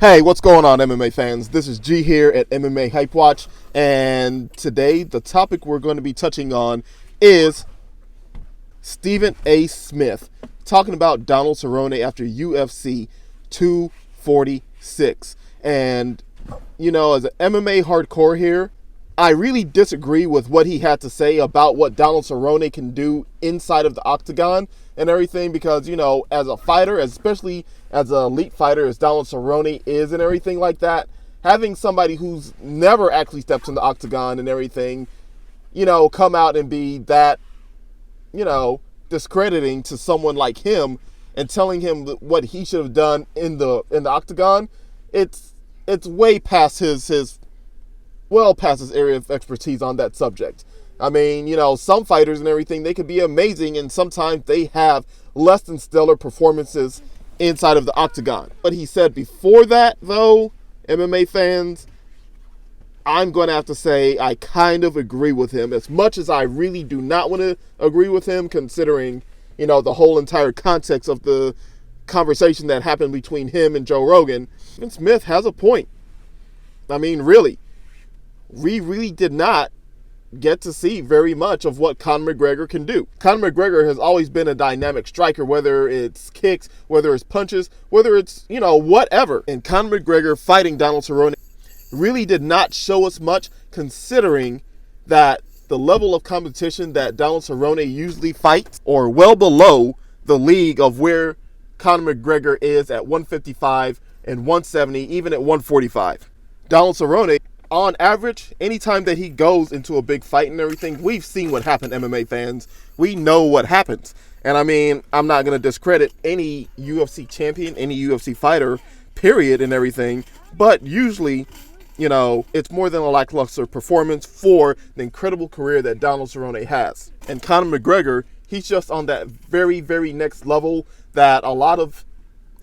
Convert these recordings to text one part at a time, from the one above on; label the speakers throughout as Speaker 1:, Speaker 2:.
Speaker 1: Hey, what's going on, MMA fans? This is G here at MMA Hype Watch, and today the topic we're going to be touching on is Stephen A. Smith talking about Donald Cerrone after UFC 246. And, you know, as an MMA hardcore here, I really disagree with what he had to say about what Donald Cerrone can do inside of the octagon and everything because, you know, as a fighter, especially as an elite fighter as Donald Cerrone is and everything like that, having somebody who's never actually steps in the octagon and everything, you know, come out and be that, you know, discrediting to someone like him and telling him what he should have done in the octagon, it's way past his area of expertise on that subject. I mean, you know, some fighters and everything, they could be amazing, and sometimes they have less than stellar performances inside of the octagon. What he said before that, though, MMA fans, I'm going to have to say I kind of agree with him, as much as I really do not want to agree with him, considering, you know, the whole entire context of the conversation that happened between him and Joe Rogan. And Smith has a point. I mean, really, we really did not get to see very much of what Conor McGregor can do. Conor McGregor has always been a dynamic striker, whether it's kicks, whether it's punches, whether it's, you know, whatever. And Conor McGregor fighting Donald Cerrone really did not show us much, considering that the level of competition that Donald Cerrone usually fights or well below the league of where Conor McGregor is at 155 and 170, even at 145. Donald Cerrone, on average, anytime that he goes into a big fight and everything, we've seen what happened, MMA fans. We know what happens. And I mean, I'm not going to discredit any UFC champion, any UFC fighter, period, and everything. But usually, you know, it's more than a lackluster performance for the incredible career that Donald Cerrone has. And Conor McGregor, he's just on that very, very next level that a lot of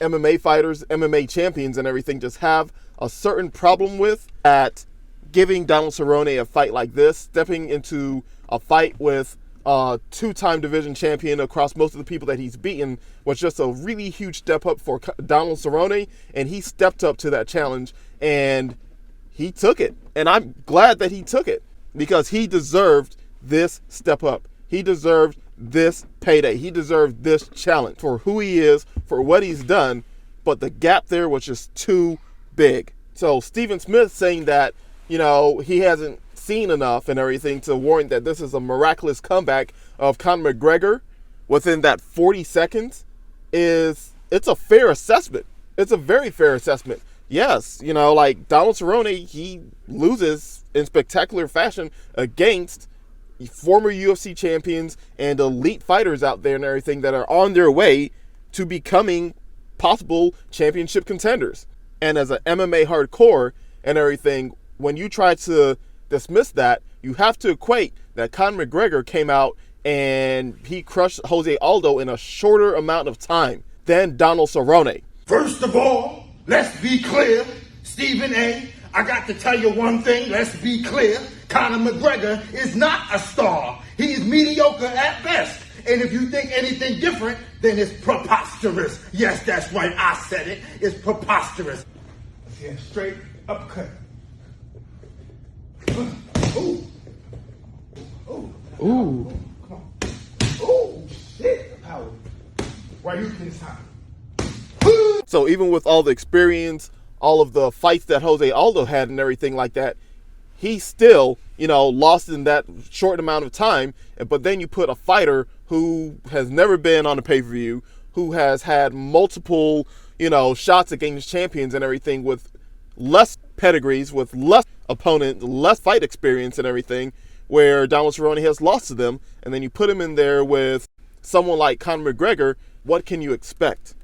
Speaker 1: MMA fighters, MMA champions and everything just have a certain problem with, at giving Donald Cerrone a fight like this, stepping into a fight with a two-time division champion across most of the people that he's beaten, was just a really huge step up for Donald Cerrone, and he stepped up to that challenge, and he took it. And I'm glad that he took it, because he deserved this step up. He deserved this payday. He deserved this challenge for who he is, for what he's done, but the gap there was just too big. So Stephen Smith saying that, you know, he hasn't seen enough and everything to warrant that this is a miraculous comeback of Conor McGregor within that 40 seconds it's a fair assessment. It's a very fair assessment. Yes, you know, like Donald Cerrone, he loses in spectacular fashion against former UFC champions and elite fighters out there and everything that are on their way to becoming possible championship contenders. And as an MMA hardcore and everything, when you try to dismiss that, you have to equate that Conor McGregor came out and he crushed Jose Aldo in a shorter amount of time than Donald Cerrone.
Speaker 2: First of all, let's be clear, Stephen A., I got to tell you one thing, let's be clear. Conor McGregor is not a star. He's mediocre at best. And if you think anything different, then it's preposterous. Yes, that's right, I said it. It's preposterous. Yeah, straight uppercut. Ooh. Ooh.
Speaker 1: Ooh.
Speaker 2: Come on. Ooh, shit. Power. Why you can stop?
Speaker 1: So even with all the experience, all of the fights that Jose Aldo had and everything like that, he still, you know, lost in that short amount of time. But then you put a fighter who has never been on a pay-per-view, who has had multiple, you know, shots against champions and everything, with less pedigrees, with less opponent, less fight experience and everything, where Donald Cerrone has lost to them, and then you put him in there with someone like Conor McGregor, what can you expect?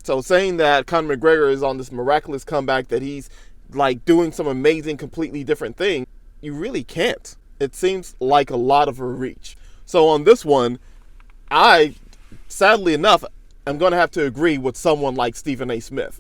Speaker 1: So saying that Conor McGregor is on this miraculous comeback, that he's like doing some amazing, completely different thing, you really can't. It seems like a lot of a reach. So on this one, I, sadly enough, I'm going to have to agree with someone like Stephen A. Smith.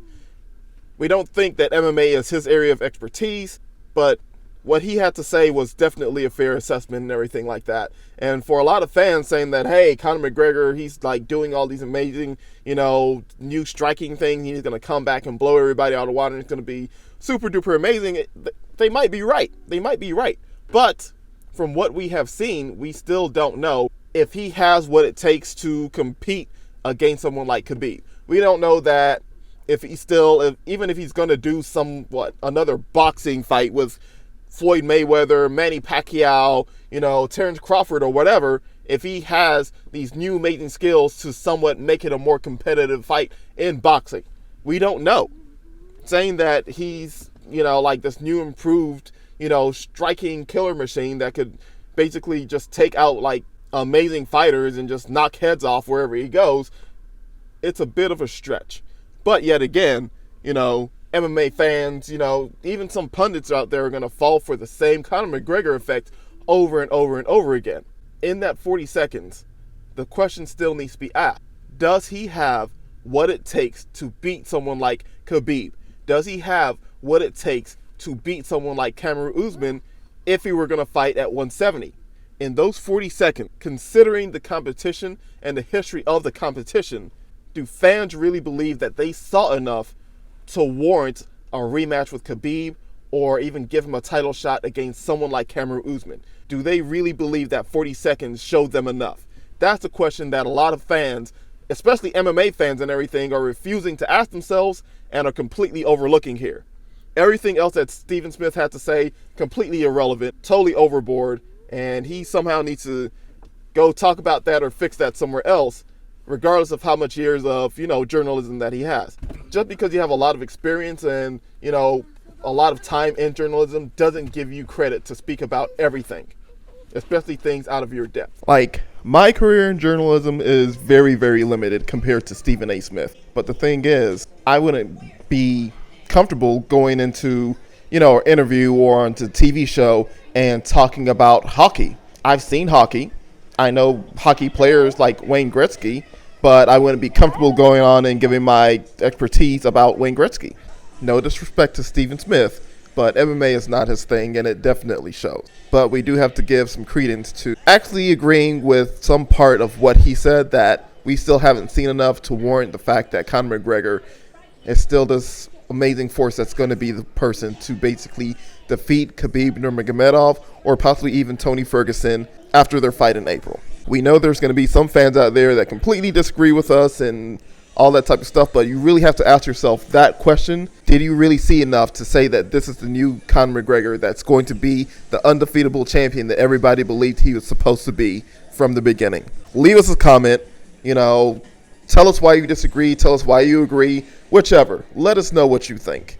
Speaker 1: We don't think that MMA is his area of expertise, but what he had to say was definitely a fair assessment and everything like that. And for a lot of fans saying that, hey, Conor McGregor, he's like doing all these amazing, new striking things. He's going to come back and blow everybody out of the water. And it's going to be super duper amazing. They might be right. They might be right. But from what we have seen, we still don't know if he has what it takes to compete against someone like Khabib. We don't know that even if he's going to do another boxing fight with Floyd Mayweather, Manny Pacquiao, Terrence Crawford or whatever, if he has these new amazing skills to somewhat make it a more competitive fight in boxing. We don't know. Saying that he's, like this new improved, striking killer machine that could basically just take out like amazing fighters and just knock heads off wherever he goes, it's a bit of a stretch. But yet again, MMA fans, even some pundits out there are going to fall for the same Conor McGregor effect over and over and over again. In that 40 seconds, the question still needs to be asked. Does he have what it takes to beat someone like Khabib? Does he have what it takes to beat someone like Kamaru Usman if he were going to fight at 170? In those 40 seconds, considering the competition and the history of the competition, do fans really believe that they saw enough to warrant a rematch with Khabib or even give him a title shot against someone like Kamaru Usman? Do they really believe that 40 seconds showed them enough? That's the question that a lot of fans, especially MMA fans and everything, are refusing to ask themselves and are completely overlooking here. Everything else that Stephen Smith had to say, completely irrelevant, totally overboard, and he somehow needs to go talk about that or fix that somewhere else, regardless of how much years of, journalism that he has. Just because you have a lot of experience and, a lot of time in journalism doesn't give you credit to speak about everything, especially things out of your depth. Like, my career in journalism is very, very limited compared to Stephen A. Smith. But the thing is, I wouldn't be comfortable going into, an interview or onto a TV show and talking about hockey. I've seen hockey. I know hockey players like Wayne Gretzky, but I wouldn't be comfortable going on and giving my expertise about Wayne Gretzky. No disrespect to Stephen Smith, but MMA is not his thing, and it definitely shows. But we do have to give some credence to actually agreeing with some part of what he said, that we still haven't seen enough to warrant the fact that Conor McGregor is still this amazing force that's going to be the person to basically defeat Khabib Nurmagomedov or possibly even Tony Ferguson after their fight in April. We know there's going to be some fans out there that completely disagree with us and all that type of stuff, but you really have to ask yourself that question. Did you really see enough to say that this is the new Conor McGregor that's going to be the undefeatable champion that everybody believed he was supposed to be from the beginning? Leave us a comment, tell us why you disagree, tell us why you agree, whichever. Let us know what you think.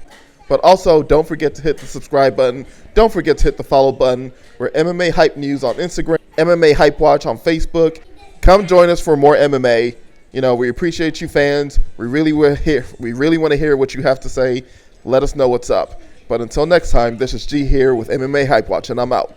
Speaker 1: But also, don't forget to hit the subscribe button. Don't forget to hit the follow button. We're MMA Hype News on Instagram, MMA Hype Watch on Facebook. Come join us for more MMA. We appreciate you fans. We really want to hear what you have to say. Let us know what's up. But until next time, this is G here with MMA Hype Watch, and I'm out.